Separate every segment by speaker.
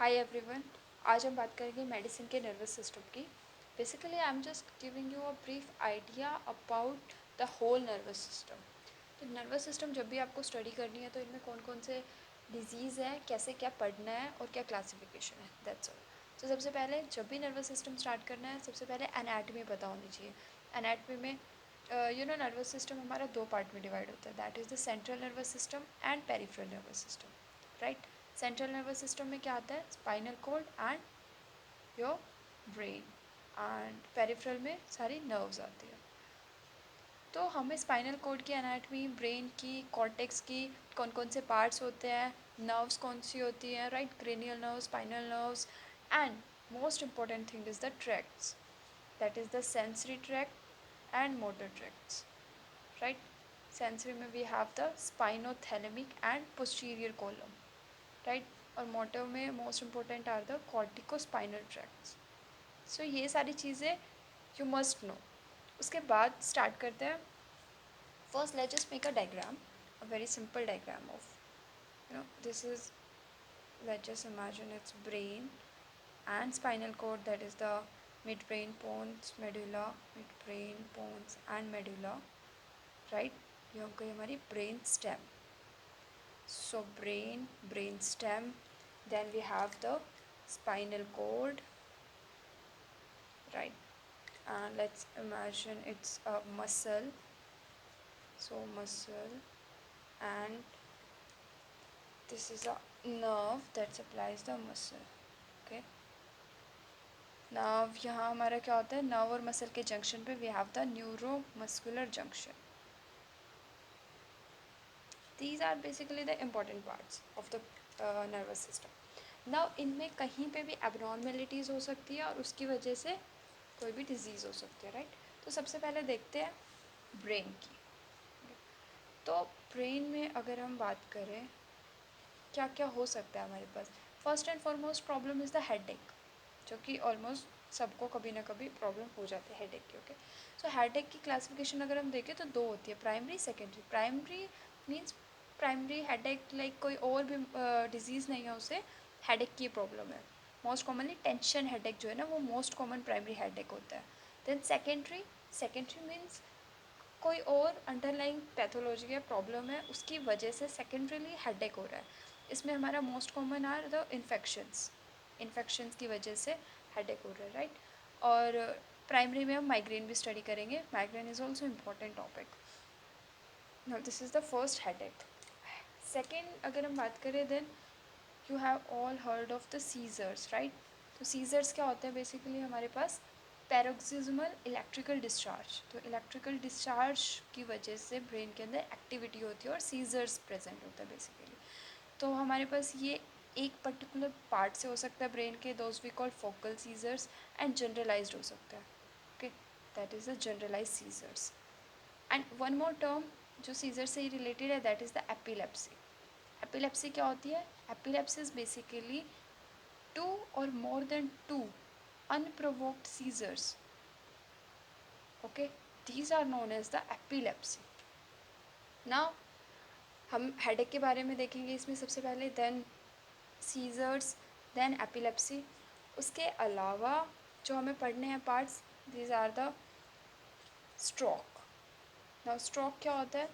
Speaker 1: Hi everyone. आज हम बात करेंगे मेडिसिन के नर्वस सिस्टम की। Basically I am just giving you a brief idea about the whole nervous system. तो नर्वस सिस्टम जब भी आपको स्टडी करनी है तो इनमें कौन कौन से डिजीज़ है, कैसे क्या पढ़ना है और क्या क्लासिफिकेशन है, दैट्स ऑल। तो सबसे पहले जब भी नर्वस सिस्टम स्टार्ट करना है सबसे पहले एनाटमी पता होनी चाहिए। एनाटमी में नर्वस सिस्टम हमारा दो पार्ट में डिवाइड होता है, that is the central nervous system and peripheral nervous system, right. Central nervous system में क्या आता है? Spinal cord and your brain. And peripheral में सारी नर्व्स आती है। तो हमें स्पाइनल कॉर्ड की एनाटमी, ब्रेन की, कॉर्टेक्स की, कौन कौन से पार्ट्स होते हैं, नर्व्स कौन सी होती हैं, right, cranial nerves, spinal nerves, and most important thing is the tracts, that is the sensory tract and motor tracts, right. Sensory में we have the spinothalamic and posterior column, right. और motor में most important are the corticospinal tracts. So ये सारी चीज़ें you must know. उसके बाद start करते हैं। First let's just make a diagram, a very simple diagram of this is, let's just imagine it's brain and spinal cord, that is the midbrain, pons, medulla, midbrain, pons and medulla, right। ये हो गई हमारी brain stem. So brain stem, then we have the spinal cord, right? And let's imagine it's a muscle. So muscle, and this is a nerve that supplies the muscle. Okay. Now यहाँ हमारा क्या होता है? Nerve और muscle के junction पे we have the neuromuscular junction. These are basically the important parts of the nervous system. Now इनमें कहीं पे भी abnormalities हो सकती है और उसकी वजह से कोई भी डिजीज़ हो सकती है, राइट। तो सबसे पहले देखते हैं ब्रेन की। तो ब्रेन में अगर हम बात करें क्या क्या हो सकता है हमारे पास, first and foremost problem is the headache, जो कि ऑलमोस्ट सबको कभी ना कभी प्रॉब्लम हो जाती है हेडेक की। ओके, सो हेडेक की क्लासिफिकेशन अगर हम देखें तो दो होती है, primary secondary. Primary means primary headache like कोई और भी डिजीज़ नहीं है, उसे हेडेक की प्रॉब्लम है। मोस्ट कॉमनली टेंशन हेडेक जो है ना, वो मोस्ट कॉमन प्राइमरी हेडेक होता है। देन सेकेंडरी, सेकेंडरी मीन्स कोई और अंडरलाइंग पैथोलॉजी या प्रॉब्लम है, उसकी वजह से सेकेंडरीली हेडेक हो रहा है। इसमें हमारा most common are the infections, infections की वजह से हेडेक हो रहा है, राइट। और प्राइमरी में हम माइग्रेन भी स्टडी करेंगे, migraine is also important topic. Now this is the first headache. Second अगर हम बात करें, then you have all heard of the seizures, right. तो सीजर्स क्या होते हैं? बेसिकली हमारे पास पैरोक्सिज्मल इलेक्ट्रिकल डिस्चार्ज, तो इलेक्ट्रिकल डिस्चार्ज की वजह से ब्रेन के अंदर एक्टिविटी होती है और सीजर्स प्रेजेंट होता है बेसिकली। तो हमारे पास ये एक पर्टिकुलर पार्ट से हो सकता है ब्रेन के, those we call focal seizures, and generalized हो सकता है। Okay, that is the generalize seizures. And one more term जो सीजर से ही रिलेटेड है, that is the epilepsy. Epilepsy क्या होती है? एपिलेप्सी इज बेसिकली टू और more than two unprovoked seizures. Okay, these are known as the epilepsy. Now हम headache के बारे में देखेंगे इसमें सबसे पहले, देन सीजर्स, देन एपिलेप्सी। उसके अलावा जो हमें पढ़ने हैं parts, these are the stroke. Now stroke क्या होता है?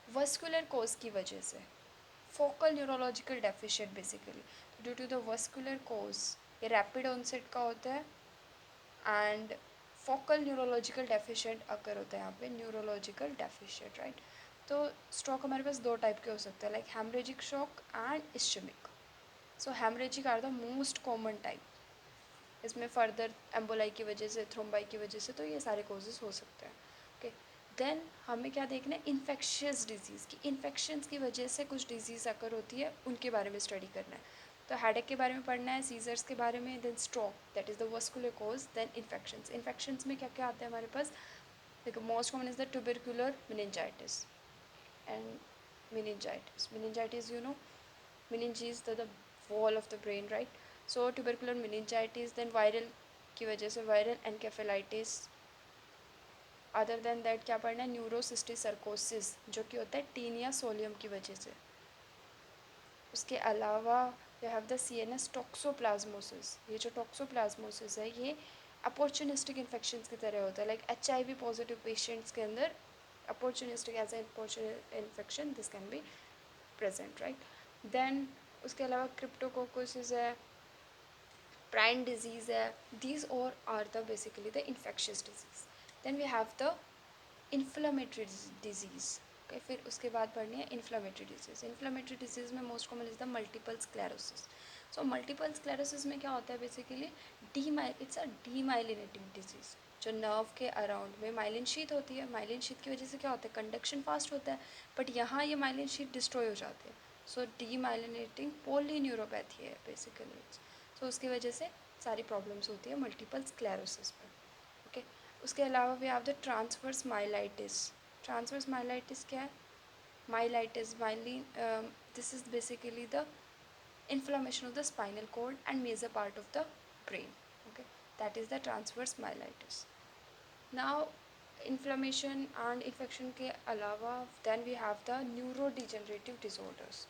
Speaker 1: वस्कुलर कोज की वजह से, focal neurological deficient basically, due to the vascular cause, ये रैपिड ऑनसेट का होता है and focal neurological deficient occur होता है यहाँ पे, न्यूरोलॉजिकल डेफिशिएंट, राइट। तो स्ट्रोक हमारे पास दो टाइप के हो सकते हैं, like haemorrhagic shock and ischaemic. So haemorrhagic are the most common type, इसमें फर्दर एम्बोलाई की वजह से, थ्रोम्बाई की वजह से, तो ये सारे कोजेस हो सकते हैं। ओके, देन हमें क्या देखना है? इन्फेक्शियस डिजीज़ की, इन्फेक्शंस की वजह से कुछ डिजीज़ अकर होती है, उनके बारे में स्टडी करना है। तो हेडेक के बारे में पढ़ना है, सीजर्स के बारे में, then stroke that is the vascular cause, then infections. Infections में क्या क्या आता है हमारे पास? देखो, most common is the tubercular meningitis and meningitis, you know, meninges the wall of the brain, right? So tubercular meningitis, then viral की वजह से viral encephalitis. Other than that क्या पढ़ना है? न्यूरोसिस्टिक सर्कोसिस, जो कि होता है टीनिया सोलियम की वजह से। उसके अलावा you have the CNS toxoplasmosis. ये जो टॉक्सोप्लाज्मोसिस है ये अपॉर्चुनिस्टिक इन्फेक्शन की तरह होता है, लाइक HIV पॉजिटिव पेशेंट्स के अंदर opportunistic as a infection this can be present, right. Then उसके अलावा क्रिप्टोकोकोसिस है, प्राइन डिजीज़ है, दीज और are the basically the infectious disease. Then we have the inflammatory disease. Okay, फिर उसके बाद पढ़नी है इन्फ्लेमेटरी डिजीज़। इन्फ्लेमेटरी डिजीज़ में most common is the multiple sclerosis. So multiple sclerosis में क्या होता है basically, it's a demyelinating disease. जो नर्व के अराउंड में माइलिन शीथ होती है, माइलिन शीथ की वजह से क्या होता है, कंडक्शन फास्ट होता है, बट यहाँ ये माइलिन शीथ डिस्ट्रॉय हो जाती है। सो डीमाइलिनेटिंग पोलीन्यूरोपैथी है बेसिकली। सो उसकी वजह से सारी प्रॉब्लम्स होती है मल्टीपल स्क्लेरोसिस में। ओके, उसके अलावा भी आप the transverse myelitis. Transverse myelitis क्या है, myelitis myelin, this is basically the inflammation of the spinal cord and major part of the brain. Okay, that is the transverse myelitis. Now inflammation and infection के अलावा then we have the neurodegenerative disorders.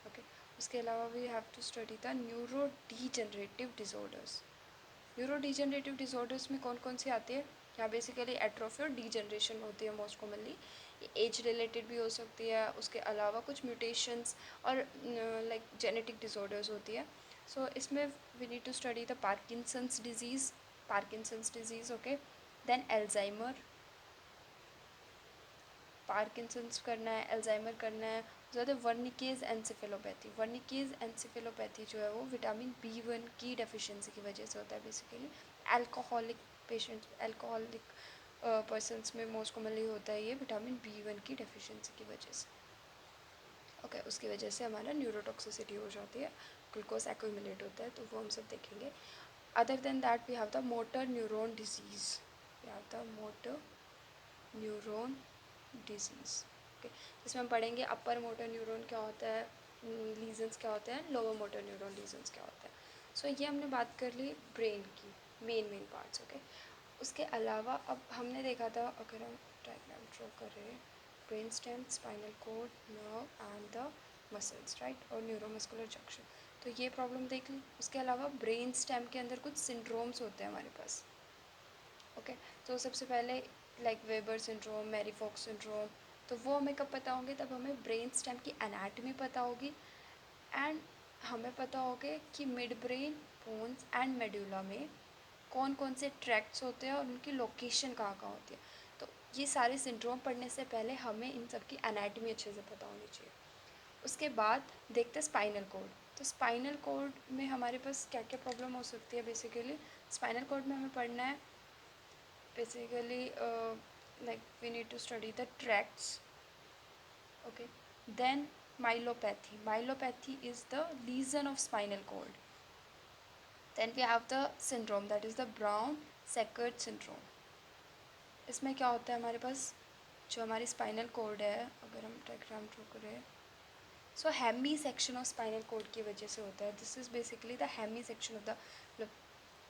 Speaker 1: Okay, उसके अलावा we have to study the neurodegenerative disorders. Neurodegenerative disorders में कौन कौन सी आती है, यहाँ बेसिकली एट्रोफी और डीजनरेशन होती है मोस्ट कॉमनली। एज रिलेटेड भी हो सकती है, उसके अलावा कुछ म्यूटेशंस और लाइक जेनेटिक डिसऑर्डर्स होती है। सो इसमें we need to study the Parkinson's disease. Okay, then Alzheimer, Parkinson's करना है, एल्जाइमर करना है। ज़्यादा वर्निकेज एनसेफेलोपैथी, वर्निकेज एनसेफेलोपैथी जो है वो विटामिन B1 की डेफिशिएंसी की वजह से होता है basically. Alcoholic patients, alcoholic persons में मोस्ट कॉमनली होता है ये विटामिन B1 की डेफिशिएंसी की वजह से। ओके, उसकी वजह से हमारा न्यूरोटॉक्सिसिटी हो जाती है, ग्लूकोज एक्यूमुलेट होता है, तो वो हम सब देखेंगे। Other than that we have the motor neuron disease, we have the motor neuron disease. Okay, जिसमें हम पढ़ेंगे अपर मोटर न्यूरॉन क्या होता है, लीजन्स क्या होते हैं, लोअर मोटर न्यूरॉन लीजन्स क्या होता है। सो ये हमने बात कर ली ब्रेन की मेन पार्ट्स। ओके, उसके अलावा अब हमने देखा था, अगर हम डायग्राम ड्रॉ कर रहे हैं, brain stem, spinal cord, nerve and the muscles, right, और न्यूरोमस्कुलर जंक्शन, तो ये प्रॉब्लम देख ली। उसके अलावा ब्रेन स्टेम के अंदर कुछ सिंड्रोम्स होते हैं हमारे पास। ओके, तो सबसे पहले like Weber syndrome, Marie Foix syndrome, तो वो हमें कब पता होंगे, तब हमें ब्रेन स्टेम की एनाटमी पता होगी एंड हमें पता होगा कि mid brain, bones and medulla में कौन कौन से ट्रैक्ट्स होते हैं और उनकी लोकेशन कहाँ कहाँ होती है। तो ये सारे सिंड्रोम पढ़ने से पहले हमें इन सब की एनाटमी अच्छे से पता होनी चाहिए। उसके बाद देखते हैं स्पाइनल कॉर्ड। तो स्पाइनल कॉर्ड में हमारे पास क्या क्या प्रॉब्लम हो सकती है बेसिकली। स्पाइनल कॉर्ड में हमें पढ़ना है basically like we need to study the tracts. Okay, then myelopathy is the lesion of spinal cord. Then we have the syndrome, that is the brown Sequard syndrome. इसमें क्या होता है हमारे पास, जो हमारी स्पाइनल कॉर्ड है, अगर हम डायग्राम ड्रॉ करें, so hemi section of spinal cord की वजह से होता है। This is basically the hemi section of the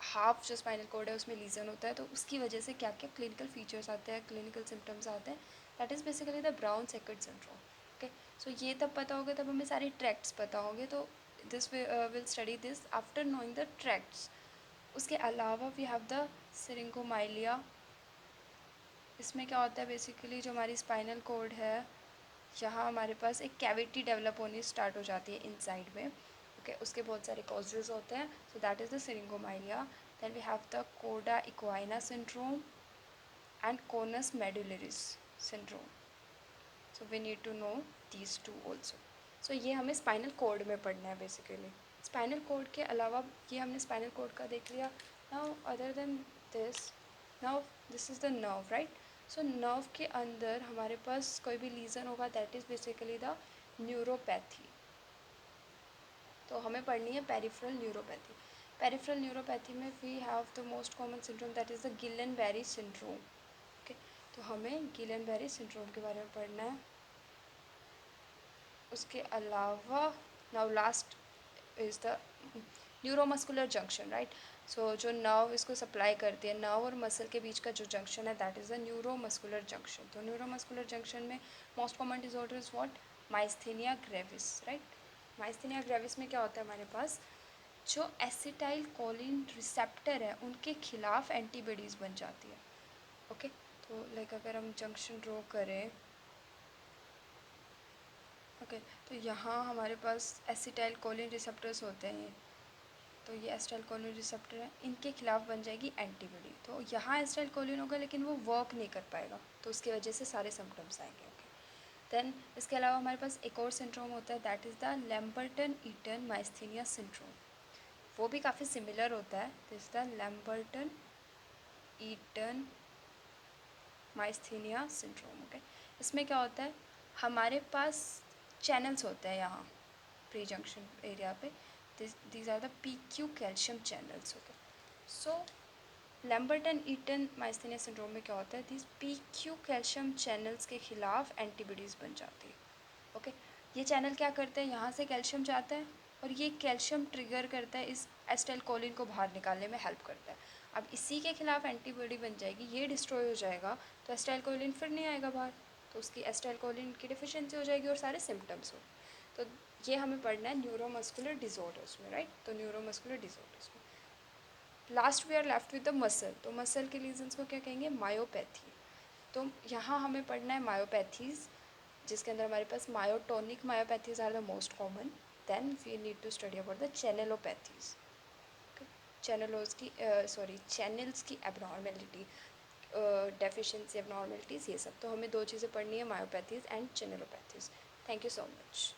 Speaker 1: half जो स्पाइनल कॉर्ड है उसमें लीजन होता है, तो उसकी वजह से क्या क्या क्लिनिकल फीचर्स आते हैं, क्लिनिकल सिम्टम्स आते हैं, that is basically the Brown Sequard syndrome. Okay, so ये तब पता होगा तब हमें सारे ट्रैक्ट्स पता होंगे, तो this will study this after knowing the tracts. उसके अलावा वी हैव द सिरिंगोमाइलिया। इसमें क्या होता है बेसिकली, जो हमारी स्पाइनल कॉर्ड है यहाँ हमारे पास एक कैविटी डेवलप होनी स्टार्ट हो जाती है इनसाइड में। ओके, उसके बहुत सारे कॉजेज होते हैं, so that is the syringomyelia. Then we have the cauda equina syndrome and conus medullaris syndrome. So we need to know these two also. So ये हमें स्पाइनल कॉर्ड में पढ़ना है बेसिकली। स्पाइनल कॉर्ड के अलावा ये हमने स्पाइनल कॉर्ड का देख लिया। Now other than this, now this is the nerve, right. So nerve के अंदर हमारे पास कोई भी लीजन होगा, that is basically the neuropathy. तो हमें पढ़नी है पेरिफेरल न्यूरोपैथी। पेरिफेरल न्यूरोपैथी में we have the most common syndrome, that is the Guillain Barre syndrome. Okay, तो हमें गिलन-बेरी सिंड्रोम के बारे में पढ़ना है। उसके अलावा now last is the neuromuscular junction, right. So जो नर्व इसको सप्लाई करती है, नर्व और मसल के बीच का जो जंक्शन है, that is the neuromuscular junction. तो न्यूरोमस्कुलर जंक्शन में most common disorder is what, myasthenia gravis, right. Myasthenia gravis में क्या होता है हमारे पास, जो एसिटाइल कोलिन रिसेप्टर है उनके खिलाफ एंटीबॉडीज़ बन जाती है। ओके, तो लाइक अगर हम जंक्शन ड्रॉ करें, ओके, तो यहाँ हमारे पास एसिटाइल कोलिन रिसेप्टर्स होते हैं, तो ये एसिटाइल कोलिन रिसेप्टर है, इनके खिलाफ बन जाएगी एंटीबॉडी। तो यहाँ एसिटाइल कोलिन होगा लेकिन वो वर्क नहीं कर पाएगा, तो उसकी वजह से सारे सिम्टम्स आएंगे। ओके, देन इसके अलावा हमारे पास एक और सिंड्रोम होता है, that is the Lambert Eaton myasthenia syndrome. वो भी काफ़ी सिमिलर होता है, this the Lambert Eaton myasthenia syndrome. Okay, इसमें क्या होता है, हमारे पास चैनल्स होते हैं यहाँ प्री जंक्शन एरिया पे, these are the PQ calcium channels. Okay, so Lambert Eaton myasthenia syndrome में क्या होता है, दीज PQ कैल्शियम चैनल्स के खिलाफ एंटीबॉडीज़ बन जाती है। ओके, ये चैनल क्या करते हैं, यहाँ से कैल्शियम जाता है और ये कैल्शियम ट्रिगर करता है, इस एसिटाइल कोलिन को बाहर निकालने में हेल्प करता है। अब इसी के खिलाफ एंटीबॉडी बन जाएगी, ये डिस्ट्रॉय हो जाएगा तो एसिटाइल कोलिन फिर नहीं आएगा बाहर, तो उसकी एसिटाइल कोलिन की डिफिशिएंसी हो जाएगी और सारे सिम्टम्स हो। तो ये हमें पढ़ना है न्यूरोमस्कुलर डिसऑर्डर्स में, राइट। तो न्यूरोमस्कुलर डिसऑर्डर्स में last we are left with the muscle, तो मसल के रीजन्स को क्या कहेंगे, मायोपैथी। तो यहाँ हमें पढ़ना है मायोपैथीज़, जिसके अंदर हमारे पास myotonic myopathies are the most common. Then we need to study about the channelopathies, चैनलोज की चैनल्स की एबनॉर्मेलिटी, डेफिशिएंसी एबनॉर्मेलिटीज़, ये सब। तो हमें दो चीज़ें पढ़नी है, myopathies and channelopathies. Thank you so much.